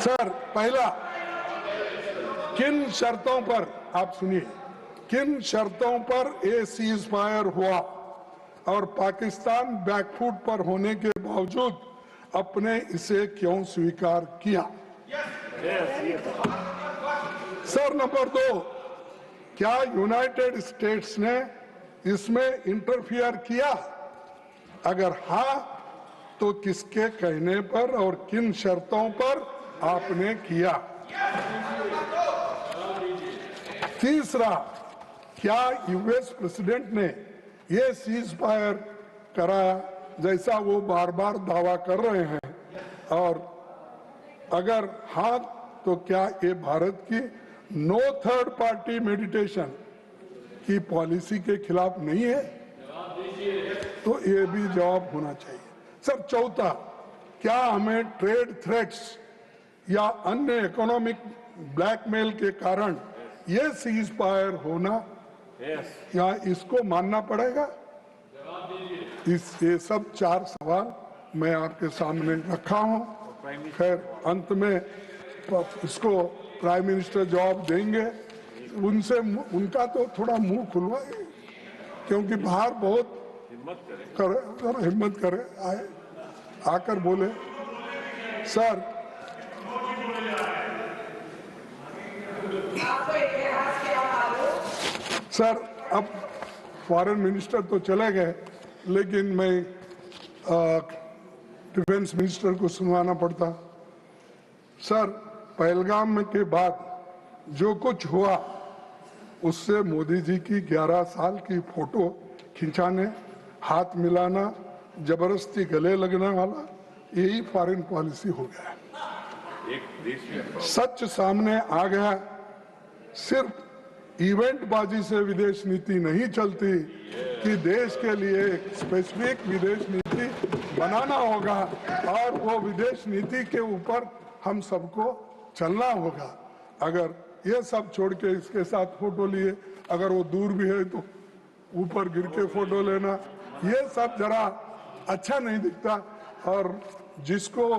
Sir, पहला, किन शर्तों पर, आप सुनिए, किन शर्तों पर ये सीज फायर हुआ और पाकिस्तान बैकफुट पर होने के बावजूद अपने इसे क्यों स्वीकार किया? सर, नंबर 2, क्या यूनाइटेड स्टेट्स ने इसमें इंटरफियर किया? अगर हाँ, तो किसके कहने पर और किन शर्तों पर आपने किया? तीसरा, क्या यूएस प्रेसिडेंट ने ये सीज फायर कराया जैसा वो बार बार दावा कर रहे हैं? और अगर हाँ, तो क्या ये भारत की नो थर्ड पार्टी मेडिटेशन की पॉलिसी के खिलाफ नहीं है? तो ये भी जवाब होना चाहिए। सर, चौथा, क्या हमें ट्रेड थ्रेट्स या अन्य इकोनॉमिक ब्लैकमेल के कारण ये सीज फायर होना या इसको मानना पड़ेगा? ये सब 4 सवाल मैं आपके सामने रखा हूं। खैर, अंत में इसको प्राइम मिनिस्टर जवाब देंगे। उनसे उनका तो थोड़ा मुंह खुलवाए, क्योंकि बाहर बहुत हिम्मत करे आए, आकर बोले। सर, अब फॉरेन मिनिस्टर तो चले गए, लेकिन मैं डिफेंस मिनिस्टर को सुनवाना पड़ता। सर, पहलगाम के बाद जो कुछ हुआ उससे मोदी जी की 11 साल की फोटो खिंचाने, हाथ मिलाना, जबरदस्ती गले लगने वाला, यही फॉरेन पॉलिसी हो गया। सच सामने आ गया। सिर्फ इवेंट बाजी से विदेश नीति नहीं चलती कि देश के लिए एक स्पेसिफिक विदेश नीति बनाना होगा और वो विदेश नीति के ऊपर हम सबको चलना होगा। अगर ये सब छोड़ के इसके साथ फोटो लिए, अगर वो दूर भी है तो ऊपर गिर के फोटो लेना, ये सब जरा अच्छा नहीं दिखता। और जिसको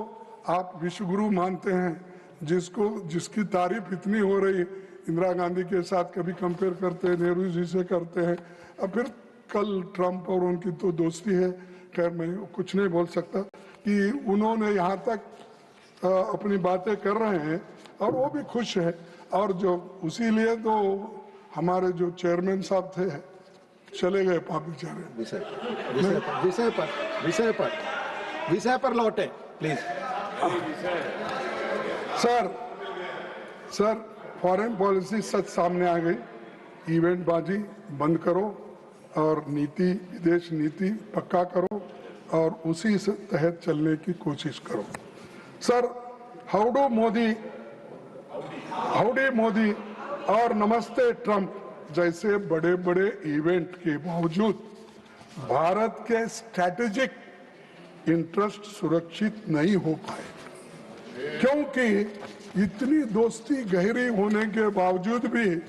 आप विश्वगुरु मानते हैं, जिसकी तारीफ इतनी हो रही, इंदिरा गांधी के साथ कभी कंपेयर करते हैं, नेहरू जी से करते हैं, और फिर कल ट्रंप और उनकी तो दोस्ती है। खैर, मैं कुछ नहीं बोल सकता कि उन्होंने यहाँ तक अपनी बातें कर रहे हैं और वो भी खुश है। और जो उसी लिए तो हमारे जो चेयरमैन साहब थे चले गए पाप बेचारे। विषय पर लौटे प्लीज। सर, फॉरेन पॉलिसी सच सामने आ गई। इवेंट बाजी बंद करो और विदेश नीति पक्का करो और उसी से तहत चलने की कोशिश करो। सर, हाउडी मोदी और नमस्ते ट्रंप जैसे बड़े बड़े इवेंट के बावजूद भारत के स्ट्रैटेजिक इंटरेस्ट सुरक्षित नहीं हो पाए, क्योंकि इतनी दोस्ती गहरी होने के बावजूद भी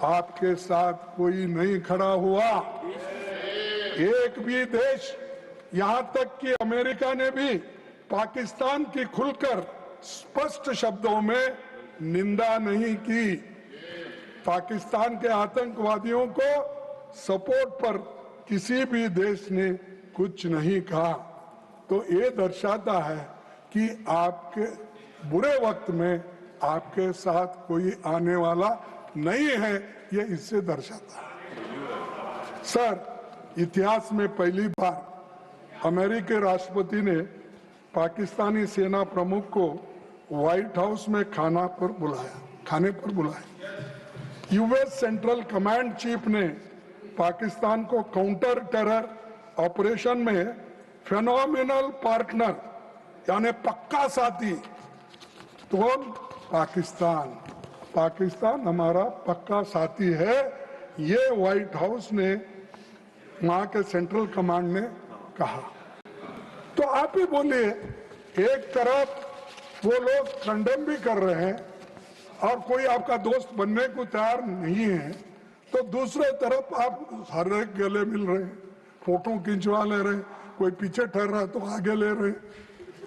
आपके साथ कोई नहीं खड़ा हुआ। एक भी देश, यहां तक कि अमेरिका ने भी पाकिस्तान की खुलकर स्पष्ट शब्दों में निंदा नहीं की। पाकिस्तान के आतंकवादियों को सपोर्ट पर किसी भी देश ने कुछ नहीं कहा। तो ये दर्शाता है कि आपके बुरे वक्त में आपके साथ कोई आने वाला नहीं है, ये इससे दर्शाता है। सर, इतिहास में पहली बार अमेरिकी राष्ट्रपति ने पाकिस्तानी सेना प्रमुख को व्हाइट हाउस में खाने पर बुलाया। यूएस सेंट्रल कमांड चीफ ने पाकिस्तान को काउंटर टेरर ऑपरेशन में फेनोमिनल पार्टनर यानी पक्का साथी, तो पाकिस्तान हमारा पक्का साथी है, ये व्हाइट हाउस ने, वहां के सेंट्रल कमांड ने कहा। तो आप ही बोलिए, एक तरफ वो लोग कंडेम भी कर रहे हैं और कोई आपका दोस्त बनने को तैयार नहीं है, तो दूसरे तरफ आप हर एक गले मिल रहे हैं, फोटो खिंचवा ले रहे हैं, कोई पीछे ठहर रहा है तो आगे ले रहे हैं।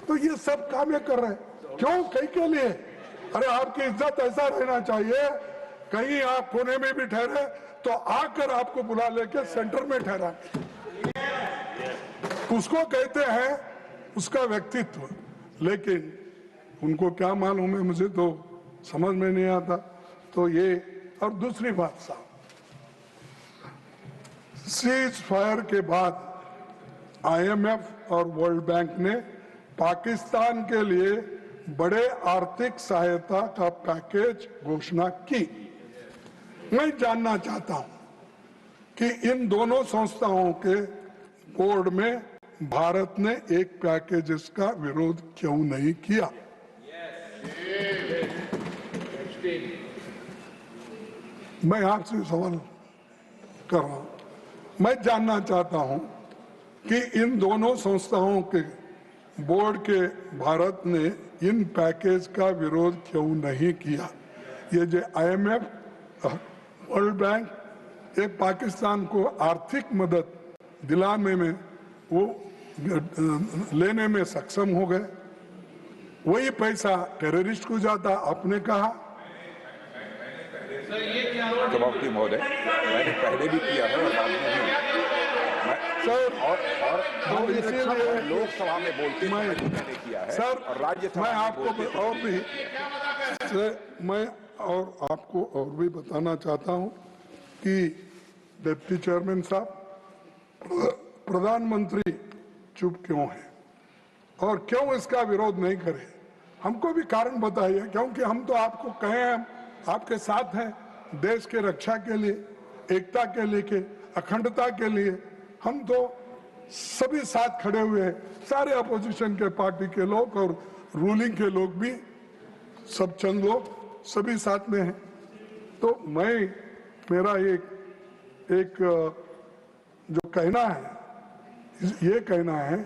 तो ये सब काम कर रहे हैं। क्यों, कहीं के लिए? अरे आपकी इज्जत ऐसा रहना चाहिए, कहीं आप कोने में भी ठहरे तो आकर आपको बुला लेके सेंटर में ठहरा, उसको कहते हैं उसका व्यक्तित्व। लेकिन उनको क्या मालूम है, मुझे तो समझ में नहीं आता। तो ये, और दूसरी बात साहब, सीज फायर के बाद IMF और वर्ल्ड बैंक ने पाकिस्तान के लिए बड़े आर्थिक सहायता का पैकेज घोषणा की। मैं जानना चाहता हूं कि इन दोनों संस्थाओं के बोर्ड में भारत ने एक पैकेज का विरोध क्यों नहीं किया? मैं आपसे सवाल कर रहा हूं, मैं जानना चाहता हूं कि इन दोनों संस्थाओं के बोर्ड के भारत ने इन पैकेज का विरोध क्यों नहीं किया? ये जो IMF, वर्ल्ड बैंक एक पाकिस्तान को आर्थिक मदद दिलाने में वो लेने में सक्षम हो गए, वही पैसा टेररिस्ट को जाता, आपने कहा। सभापति महोदय, मैंने पहले भी किया है और बाद में भी सर, और इसीलिए लोकसभा में बोलते मैंने किया है सर, और राज्यसभा मैं में आपको बोलते और भी मैं और आपको और भी बताना चाहता हूं कि डिप्टी चेयरमैन साहब, प्रधानमंत्री चुप क्यों है और क्यों इसका विरोध नहीं करे? हमको भी कारण बताइए, क्योंकि हम तो आपको कहे हैं, आपके साथ हैं देश के रक्षा के लिए, एकता के लिए, अखंडता के लिए। हम तो सभी साथ खड़े हुए हैं, सारे अपोजिशन के पार्टी के लोग और रूलिंग के लोग भी, सब चंद लोग सभी साथ में हैं। तो मेरा एक जो कहना है, ये कहना है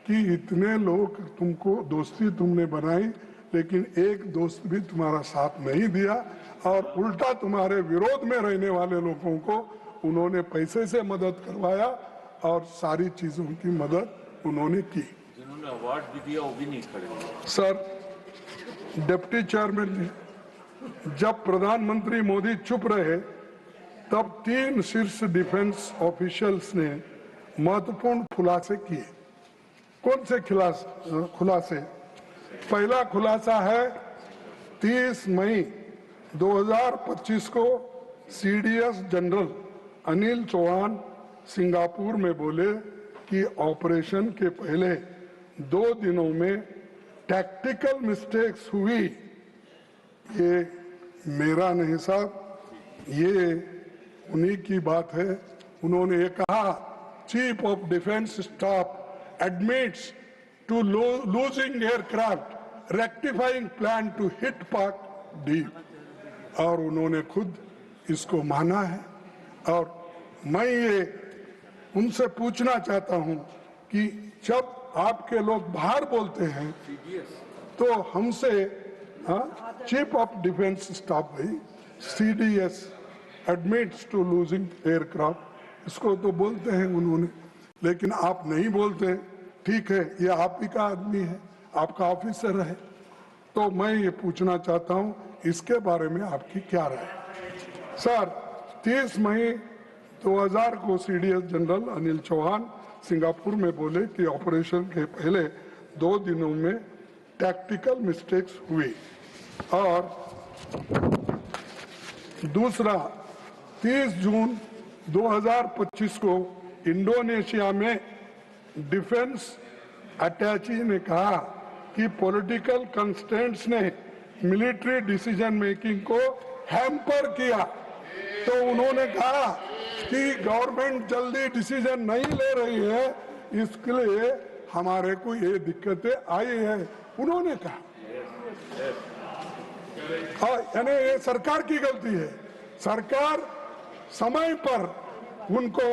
कि इतने लोग तुमको दोस्ती तुमने बनाई, लेकिन एक दोस्त भी तुम्हारा साथ नहीं दिया और उल्टा तुम्हारे विरोध में रहने वाले लोगों को उन्होंने पैसे से मदद करवाया और सारी चीजों की मदद उन्होंने की। जिन्होंने अवार्ड भी दिया वो भी नहीं खड़े। सर, डिप्टी चेयरमैन जी, जब प्रधानमंत्री मोदी चुप रहे तब 3 शीर्ष डिफेंस ऑफिशियल्स ने महत्वपूर्ण खुलासे किए। कौन से खुलासे? पहला खुलासा है 30 मई 2025 को CDS general Anil Chauhan Singapore में बोले कि ऑपरेशन के पहले 2 दिनों में टैक्टिकल मिस्टेक्स हुई। ये मेरा नहीं साहब, ये उन्हीं की बात है। उन्होंने ये कहा, chief of defence staff admits to losing aircraft, rectifying plan to hit Pak deal, और उन्होंने खुद इसको माना है। और मैं ये उनसे पूछना चाहता हूं कि जब आपके लोग बाहर बोलते हैं तो हमसे, चीफ ऑफ डिफेंस स्टाफ भाई, CDS admits to losing aircraft, इसको तो बोलते हैं उन्होंने, लेकिन आप नहीं बोलते। ठीक है, ये आप ही का आदमी है, आपका ऑफिसर है, तो मैं ये पूछना चाहता हूं इसके बारे में आपकी क्या राय? सर, 30 मई 2000 को CDS general Anil Chauhan Singapore में बोले कि ऑपरेशन के पहले 2 दिनों में टैक्टिकल मिस्टेक्स हुई। और दूसरा, 30 जून 2025 को इंडोनेशिया में डिफेंस अटैची ने कहा कि पॉलिटिकल कंस्ट्रेंट्स ने मिलिट्री डिसीजन मेकिंग को हैम्पर किया। तो उन्होंने कहा कि गवर्नमेंट जल्दी डिसीजन नहीं ले रही है, इसके लिए हमारे को ये दिक्कतें आई है, उन्होंने कहा। यानी ये सरकार की गलती है, सरकार समय पर उनको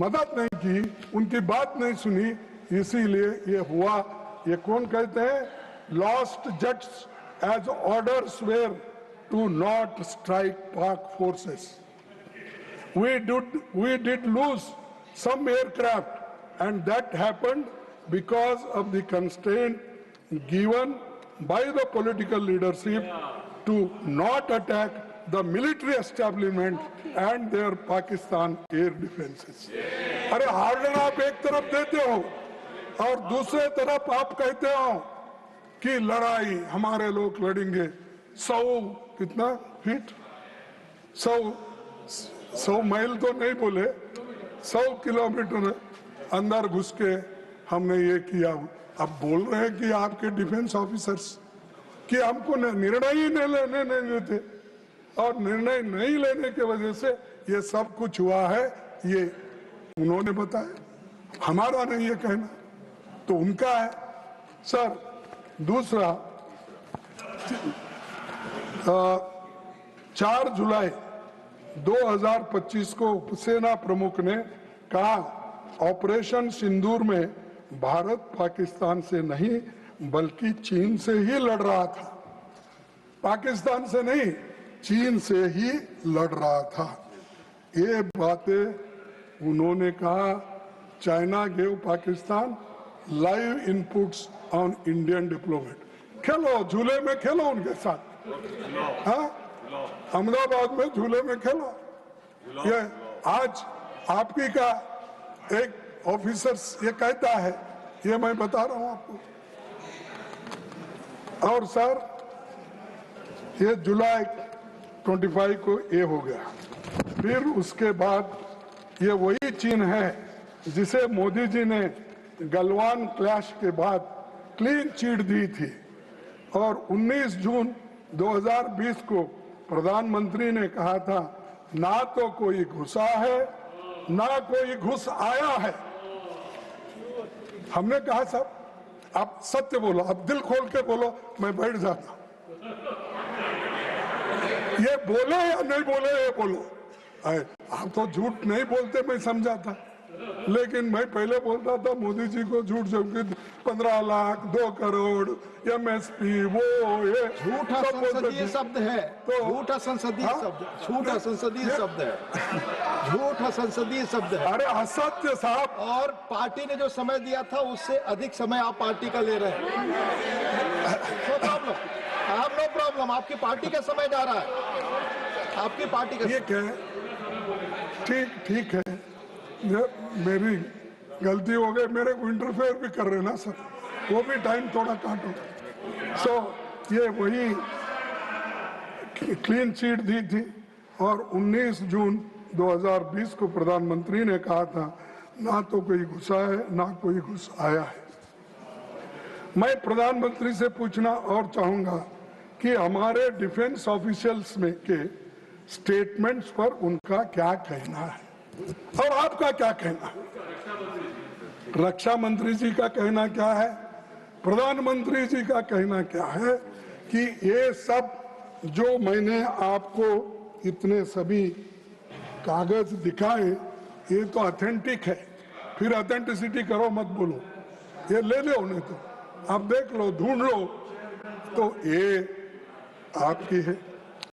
मदद नहीं की, उनकी बात नहीं सुनी, इसीलिए ये हुआ। ये कौन कहते हैं? Lost jets as orders were to not strike Pak forces. We did lose some aircraft and that happened because of the constraint given by the political leadership to not attack the military establishment and their Pakistan air defenses. अरे harden आप एक तरफ देते हो और दूसरे तरफ आप कहते हो कि लड़ाई हमारे लोग लड़ेंगे 100 कितना फीट 100 माइल तो नहीं बोले 100 किलोमीटर अंदर घुस के हमने ये किया। अब बोल रहे हैं कि आपके डिफेंस ऑफिसर्स कि हमको निर्णय ही नहीं लेने नहीं देते और निर्णय नहीं लेने की वजह से ये सब कुछ हुआ है, ये उन्होंने बताया, हमारा नहीं ये कहना, तो उनका है। सर दूसरा 4 जुलाई 2025 को उपसेना प्रमुख ने कहा ऑपरेशन सिंदूर में भारत पाकिस्तान से नहीं बल्कि चीन से ही लड़ रहा था, पाकिस्तान से नहीं चीन से ही लड़ रहा था। ये बातें उन्होंने कहा। China gave Pakistan live inputs on Indian diplomat. खेलो झूले में खेलो उनके साथ, हाँ अहमदाबाद में झूले में खेलो। ये आज आपकी का एक ऑफिसर्स ये कहता है, ये मैं बता रहा हूं आपको। और सर ये जुलाई 25 को ये हो गया, फिर उसके बाद ये वही चीन है जिसे मोदी जी ने गलवान क्लैश के बाद क्लीन चिट दी थी और 19 जून 2020 को प्रधानमंत्री ने कहा था ना तो कोई घुसा है ना कोई घुस आया है। हमने कहा साहब आप सत्य बोलो, आप दिल खोल के बोलो, मैं बैठ जाता। ये बोले या नहीं बोले ये बोलो, आप तो झूठ नहीं बोलते मैं समझाता, लेकिन मैं पहले बोलता था मोदी जी को झूठ जबकि 15 लाख 2 करोड़ एमएसपी वो ये झूठा संसदीय शब्द है, तो झूठा संसदीय शब्द, झूठा संसदीय शब्द है, झूठा संसदीय शब्द है। अरे असत्य साहब, और पार्टी ने जो समय दिया था उससे अधिक समय आप पार्टी का ले रहे हैं। नो प्रॉब्लम, आपकी पार्टी का समय जा रहा है, आपकी पार्टी का। ठीक है, ठीक है, मेरी गलती हो गई, मेरे को इंटरफेयर भी कर रहे ना सर, वो भी टाइम थोड़ा काटो। सो ये वही क्लीन चिट दी थी और 19 जून 2020 को प्रधानमंत्री ने कहा था ना तो कोई घुसा है ना कोई घुस आया है। मैं प्रधानमंत्री से पूछना और चाहूंगा कि हमारे डिफेंस ऑफिशियल्स में के स्टेटमेंट्स पर उनका क्या कहना है और आपका क्या कहना है। रक्षा मंत्री जी का कहना क्या है, प्रधानमंत्री जी का कहना क्या है कि ये सब जो मैंने आपको इतने सभी कागज दिखाए ये तो ऑथेंटिक है, फिर ऑथेंटिसिटी करो मत बोलो, ये ले लो, नहीं तो आप देख लो ढूंढ लो, तो ये आपकी है।